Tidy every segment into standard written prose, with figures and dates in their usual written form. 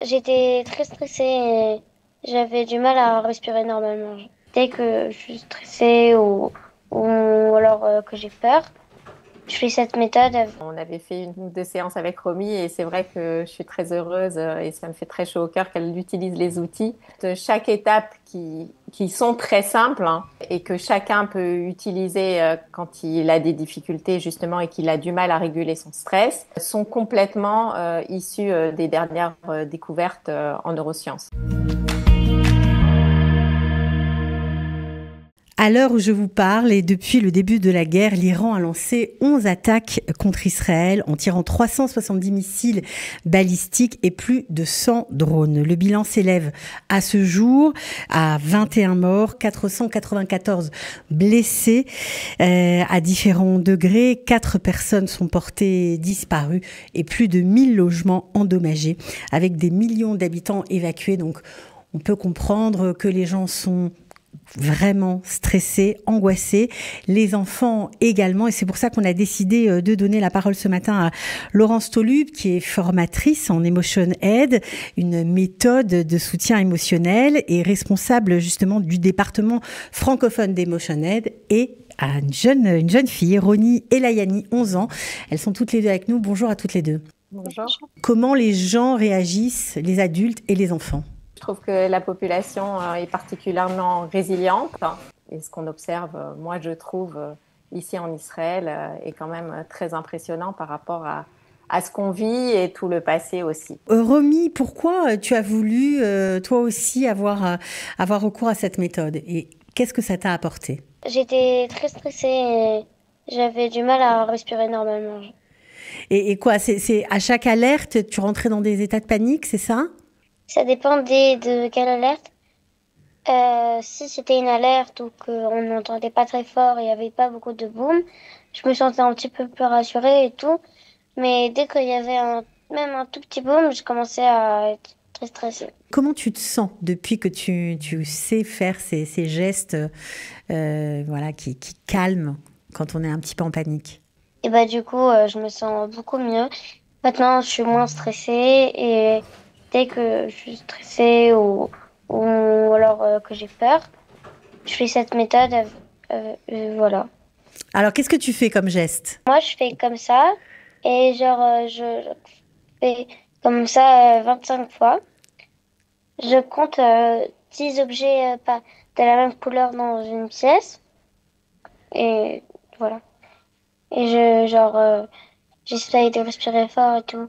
J'étais très stressée et j'avais du mal à respirer normalement. Dès que je suis stressée ou alors que j'ai peur, je fais cette méthode. On avait fait une ou deux séances avec Romy et c'est vrai que je suis très heureuse et ça me fait très chaud au cœur qu'elle utilise les outils. De chaque étape qui sont très simples, hein, et que chacun peut utiliser quand il a des difficultés justement et qu'il a du mal à réguler son stress sont complètement issues des dernières découvertes en neurosciences. À l'heure où je vous parle et depuis le début de la guerre, l'Iran a lancé 11 attaques contre Israël en tirant 370 missiles balistiques et plus de 100 drones. Le bilan s'élève à ce jour à 21 morts, 494 blessés à différents degrés. 4 personnes sont portées disparues et plus de 1000 logements endommagés avec des millions d'habitants évacués. Donc on peut comprendre que les gens sont vraiment stressés, angoissés, les enfants également, et c'est pour ça qu'on a décidé de donner la parole ce matin à Laurence Tolub, qui est formatrice en Emotion Aid, une méthode de soutien émotionnel et responsable justement du département francophone d'Emotion Aid, et à une jeune fille, Roni Elayani, 11 ans. Elles sont toutes les deux avec nous. Bonjour à toutes les deux. Bonjour. Comment les gens réagissent, les adultes et les enfants? Je trouve que la population est particulièrement résiliente et ce qu'on observe, moi je trouve, ici en Israël est quand même très impressionnant par rapport à ce qu'on vit et tout le passé aussi. Romy, pourquoi tu as voulu toi aussi avoir recours à cette méthode et qu'est-ce que ça t'a apporté? J'étais très stressée et j'avais du mal à respirer normalement. Et quoi, c'est à chaque alerte, tu rentrais dans des états de panique, c'est ça? Ça dépendait de quelle alerte. Si c'était une alerte ou qu'on n'entendait pas très fort et il n'y avait pas beaucoup de boom, je me sentais un petit peu plus rassurée et tout. Mais dès qu'il y avait même un tout petit boom, je commençais à être très stressée. Comment tu te sens depuis que tu sais faire ces gestes voilà, qui calment quand on est un petit peu en panique? Et bah du coup, je me sens beaucoup mieux. Maintenant, je suis moins stressée et dès que je suis stressée ou alors que j'ai peur, je fais cette méthode. Voilà. Alors, qu'est-ce que tu fais comme geste? Moi, je fais comme ça et genre, je fais comme ça 25 fois. Je compte 10 objets pas de la même couleur dans une pièce et voilà. Et j'essaye de respirer fort et tout.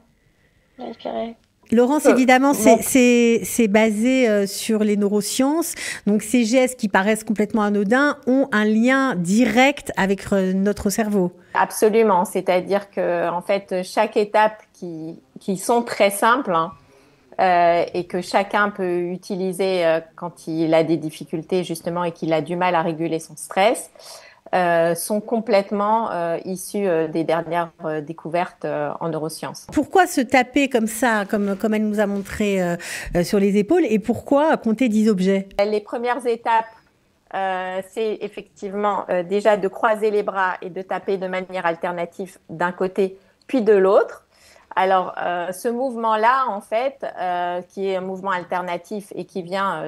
De respirer. Laurence, évidemment, Mon c'est basé sur les neurosciences. Donc, ces gestes qui paraissent complètement anodins ont un lien direct avec notre cerveau. Absolument, c'est-à-dire que en fait chaque étape qui sont très simples, hein, et que chacun peut utiliser quand il a des difficultés justement et qu'il a du mal à réguler son stress, sont complètement issues des dernières découvertes en neurosciences. Pourquoi se taper comme ça, comme elle nous a montré sur les épaules, et pourquoi compter 10 objets? Les premières étapes, c'est effectivement déjà de croiser les bras et de taper de manière alternative d'un côté puis de l'autre. Alors, ce mouvement-là, en fait, qui est un mouvement alternatif et qui vient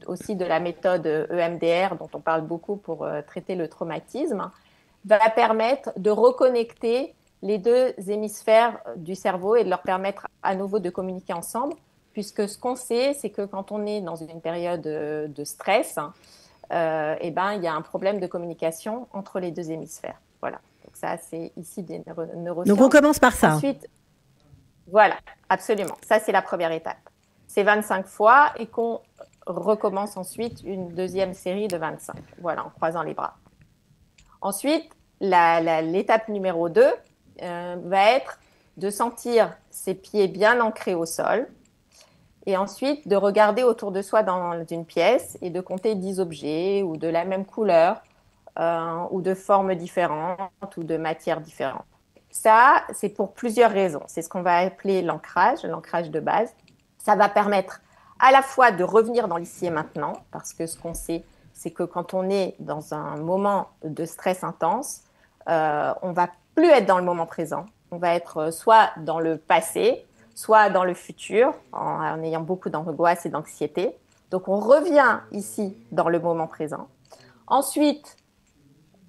aussi de la méthode EMDR, dont on parle beaucoup pour traiter le traumatisme, va permettre de reconnecter les deux hémisphères du cerveau et de leur permettre à nouveau de communiquer ensemble, puisque ce qu'on sait, c'est que quand on est dans une période de stress, eh ben, il y a un problème de communication entre les deux hémisphères. Voilà. Donc ça, c'est ici des Donc, on neurosciences. commence par ça. Ensuite, voilà, absolument. Ça, c'est la première étape. C'est 25 fois et qu'on recommence ensuite une deuxième série de 25. Voilà, en croisant les bras. Ensuite, l'étape numéro 2 va être de sentir ses pieds bien ancrés au sol et ensuite de regarder autour de soi dans une pièce et de compter 10 objets ou de la même couleur ou de formes différentes ou de matières différentes. Ça, c'est pour plusieurs raisons. C'est ce qu'on va appeler l'ancrage de base. Ça va permettre à la fois de revenir dans l'ici et maintenant, parce que ce qu'on sait, c'est que quand on est dans un moment de stress intense, on va plus être dans le moment présent. On va être soit dans le passé, soit dans le futur, en ayant beaucoup d'angoisse et d'anxiété. Donc, on revient ici dans le moment présent. Ensuite,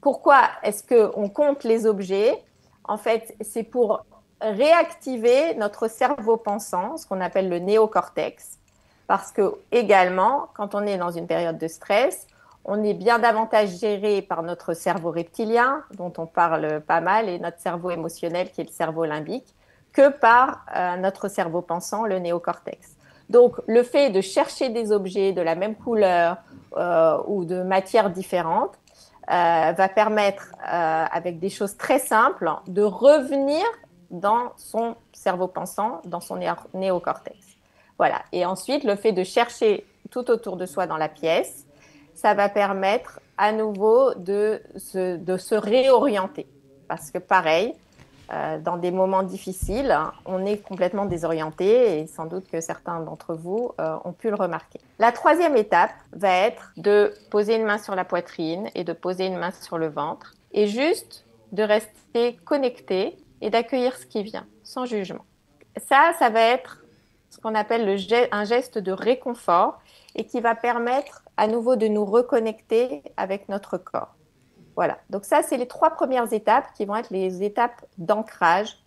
pourquoi est-ce qu'on compte les objets? En fait, c'est pour réactiver notre cerveau pensant, ce qu'on appelle le néocortex, parce que également, quand on est dans une période de stress, on est bien davantage géré par notre cerveau reptilien, dont on parle pas mal, et notre cerveau émotionnel, qui est le cerveau limbique, que par notre cerveau pensant, le néocortex. Donc, le fait de chercher des objets de la même couleur ou de matière différente va permettre, avec des choses très simples, de revenir dans son cerveau pensant, dans son néocortex. Voilà. Et ensuite, le fait de chercher tout autour de soi dans la pièce, ça va permettre à nouveau de se réorienter. Parce que pareil, dans des moments difficiles, on est complètement désorienté et sans doute que certains d'entre vous ont pu le remarquer. La troisième étape va être de poser une main sur la poitrine et de poser une main sur le ventre et juste de rester connecté et d'accueillir ce qui vient, sans jugement. Ça va être ce qu'on appelle un geste de réconfort et qui va permettre à nouveau de nous reconnecter avec notre corps. Voilà, donc ça, c'est les 3 premières étapes qui vont être les étapes d'ancrage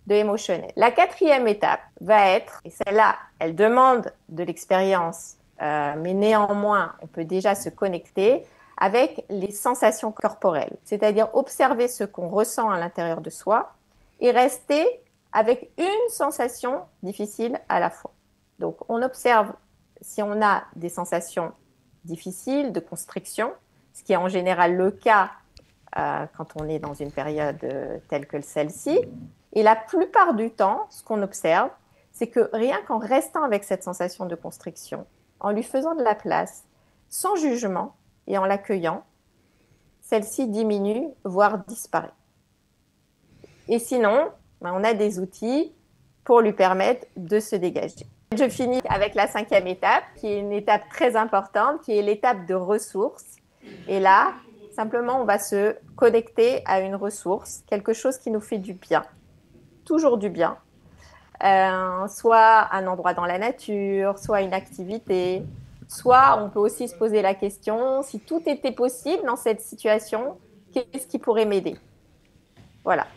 de émotionnel. La 4e étape va être, et celle-là, elle demande de l'expérience, mais néanmoins, on peut déjà se connecter avec les sensations corporelles, c'est-à-dire observer ce qu'on ressent à l'intérieur de soi et rester avec une sensation difficile à la fois. Donc, on observe si on a des sensations difficiles de constriction, ce qui est en général le cas quand on est dans une période telle que celle-ci. Et la plupart du temps, ce qu'on observe, c'est que rien qu'en restant avec cette sensation de constriction, en lui faisant de la place, sans jugement et en l'accueillant, celle-ci diminue, voire disparaît. Et sinon, on a des outils pour lui permettre de se dégager. Je finis avec la 5e étape, qui est une étape très importante, qui est l'étape de ressources. Et là, simplement, on va se connecter à une ressource, quelque chose qui nous fait du bien, toujours du bien. Soit un endroit dans la nature, soit une activité, soit on peut aussi se poser la question, si tout était possible dans cette situation, qu'est-ce qui pourrait m'aider? Voilà.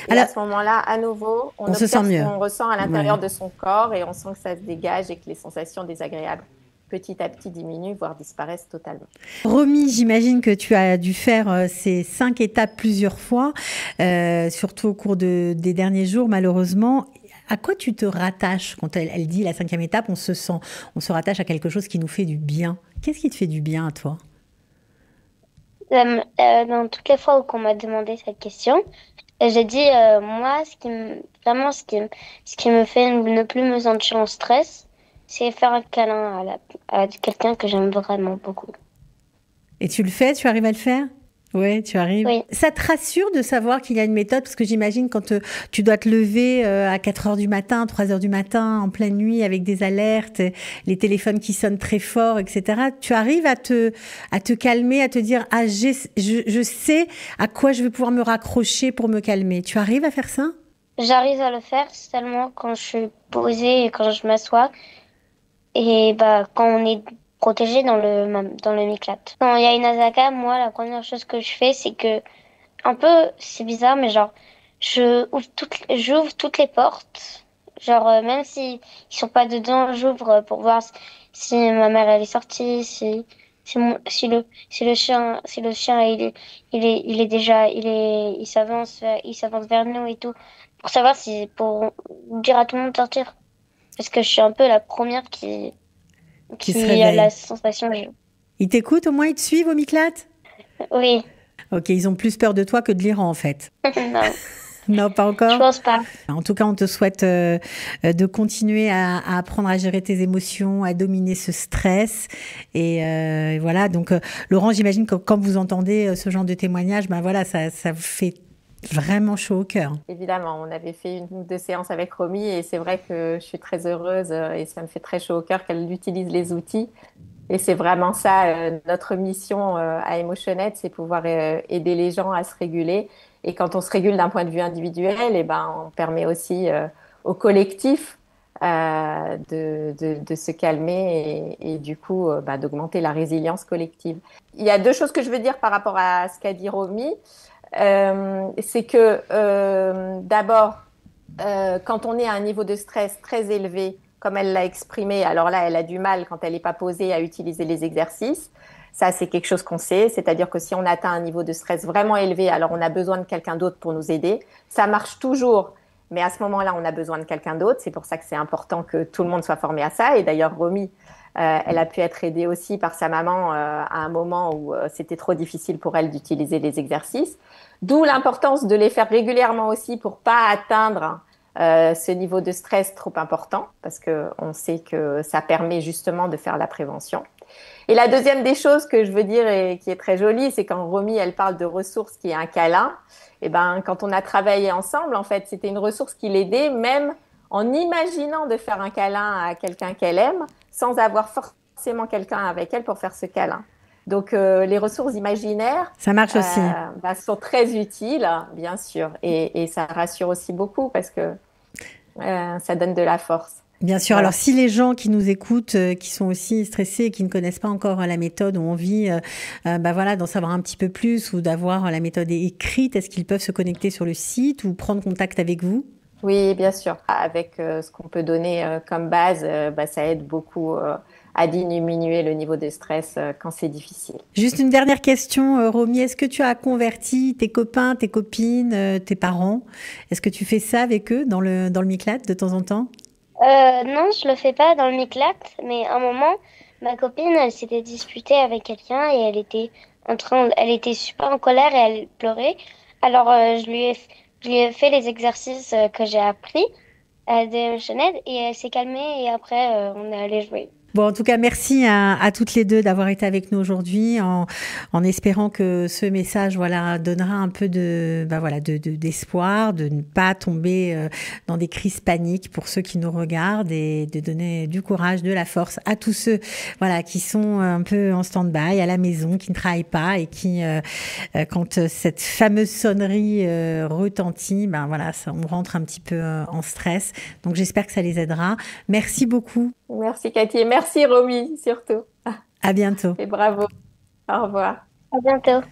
Et alors, à ce moment-là, à nouveau, on observe ce qu'on ressent à l'intérieur de son corps et on sent que ça se dégage et que les sensations désagréables petit à petit diminuent, voire disparaissent totalement. Romy, j'imagine que tu as dû faire ces 5 étapes plusieurs fois, surtout au cours des derniers jours, malheureusement. À quoi tu te rattaches quand elle dit la 5e étape, on se rattache à quelque chose qui nous fait du bien? Qu'est-ce qui te fait du bien à toi? Dans toutes les fois où on m'a demandé cette question, j'ai dit, moi, ce qui me fait ne plus me sentir en stress, c'est faire un câlin à quelqu'un que j'aime vraiment beaucoup. Et tu le fais? Tu arrives à le faire? Oui, tu arrives. Oui. Ça te rassure de savoir qu'il y a une méthode? Parce que j'imagine quand tu dois te lever à 4 heures du matin, 3 heures du matin, en pleine nuit, avec des alertes, les téléphones qui sonnent très fort, etc. Tu arrives à te calmer, à te dire « Ah, je sais à quoi je vais pouvoir me raccrocher pour me calmer ». Tu arrives à faire ça? J'arrive à le faire seulement quand je suis posée et quand je m'assois. Et quand on est protégé dans le Miklat. Quand il y a une Azaka, moi, la première chose que je fais, c'est que, c'est bizarre, mais genre, j'ouvre toutes les portes. Genre, même si ils sont pas dedans, j'ouvre pour voir si ma mère, elle est sortie, si le chien, il s'avance vers nous et tout. Pour savoir pour dire à tout le monde de sortir. Parce que je suis un peu la première qui a la sensation. Ils t'écoutent au moins, ils te suivent au Miklat? Oui. Ok, ils ont plus peur de toi que de l'Iran en fait. Non. Non, pas encore? Je pense pas. En tout cas, on te souhaite de continuer à apprendre à gérer tes émotions, à dominer ce stress. Et voilà, donc Laurent, j'imagine que quand vous entendez ce genre de témoignage, voilà, ça vous fait vraiment chaud au cœur. Évidemment, on avait fait une ou 2 séances avec Romy et c'est vrai que je suis très heureuse et ça me fait très chaud au cœur qu'elle utilise les outils. Et c'est vraiment ça, notre mission à Emotionette, c'est pouvoir aider les gens à se réguler. Et quand on se régule d'un point de vue individuel, on permet aussi au collectif de se calmer et du coup d'augmenter la résilience collective. Il y a deux choses que je veux dire par rapport à ce qu'a dit Romy. C'est que d'abord, quand on est à un niveau de stress très élevé, comme elle l'a exprimé, alors là, elle a du mal quand elle n'est pas posée à utiliser les exercices. Ça, c'est quelque chose qu'on sait, c'est-à-dire que si on atteint un niveau de stress vraiment élevé, alors on a besoin de quelqu'un d'autre pour nous aider. Ça marche toujours, mais à ce moment-là, on a besoin de quelqu'un d'autre. C'est pour ça que c'est important que tout le monde soit formé à ça. Et d'ailleurs, Romy, elle a pu être aidée aussi par sa maman à un moment où c'était trop difficile pour elle d'utiliser les exercices. D'où l'importance de les faire régulièrement aussi pour pas atteindre ce niveau de stress trop important, parce qu'on sait que ça permet justement de faire la prévention. Et la deuxième des choses que je veux dire et qui est très jolie, c'est quand Romy, elle parle de ressources qui est un câlin. Et ben, quand on a travaillé ensemble, en fait, c'était une ressource qui l'aidait, même en imaginant de faire un câlin à quelqu'un qu'elle aime, sans avoir forcément quelqu'un avec elle pour faire ce câlin. Donc, les ressources imaginaires Ça marche aussi. sont très utiles, bien sûr, et ça rassure aussi beaucoup parce que ça donne de la force. Bien sûr. Voilà. Alors, si les gens qui nous écoutent, qui sont aussi stressés et qui ne connaissent pas encore la méthode, ont envie, voilà, d'en savoir un petit peu plus ou d'avoir la méthode écrite, est-ce qu'ils peuvent se connecter sur le site ou prendre contact avec vous? Oui, bien sûr. Avec ce qu'on peut donner comme base, ça aide beaucoup à diminuer le niveau de stress quand c'est difficile. Juste une dernière question, Romy. Est-ce que tu as converti tes copains, tes copines, tes parents? Est-ce que tu fais ça avec eux dans le Miclat de temps en temps? Non, je le fais pas dans le Miclat, mais à un moment, ma copine, elle s'était disputée avec quelqu'un et elle était super en colère et elle pleurait. Alors, je lui ai fait les exercices que j'ai appris de Sinead et elle s'est calmée et après, on est allé jouer. Bon, en tout cas, merci à toutes les deux d'avoir été avec nous aujourd'hui, en espérant que ce message, voilà, donnera un peu d'espoir, de ne pas tomber dans des crises paniques pour ceux qui nous regardent et de donner du courage, de la force à tous ceux, voilà, qui sont un peu en stand-by à la maison, qui ne travaillent pas et qui, quand cette fameuse sonnerie retentit, voilà, on rentre un petit peu en stress. Donc, j'espère que ça les aidera. Merci beaucoup. Merci Cathy et merci Romy surtout. À bientôt. Et bravo. Au revoir. À bientôt.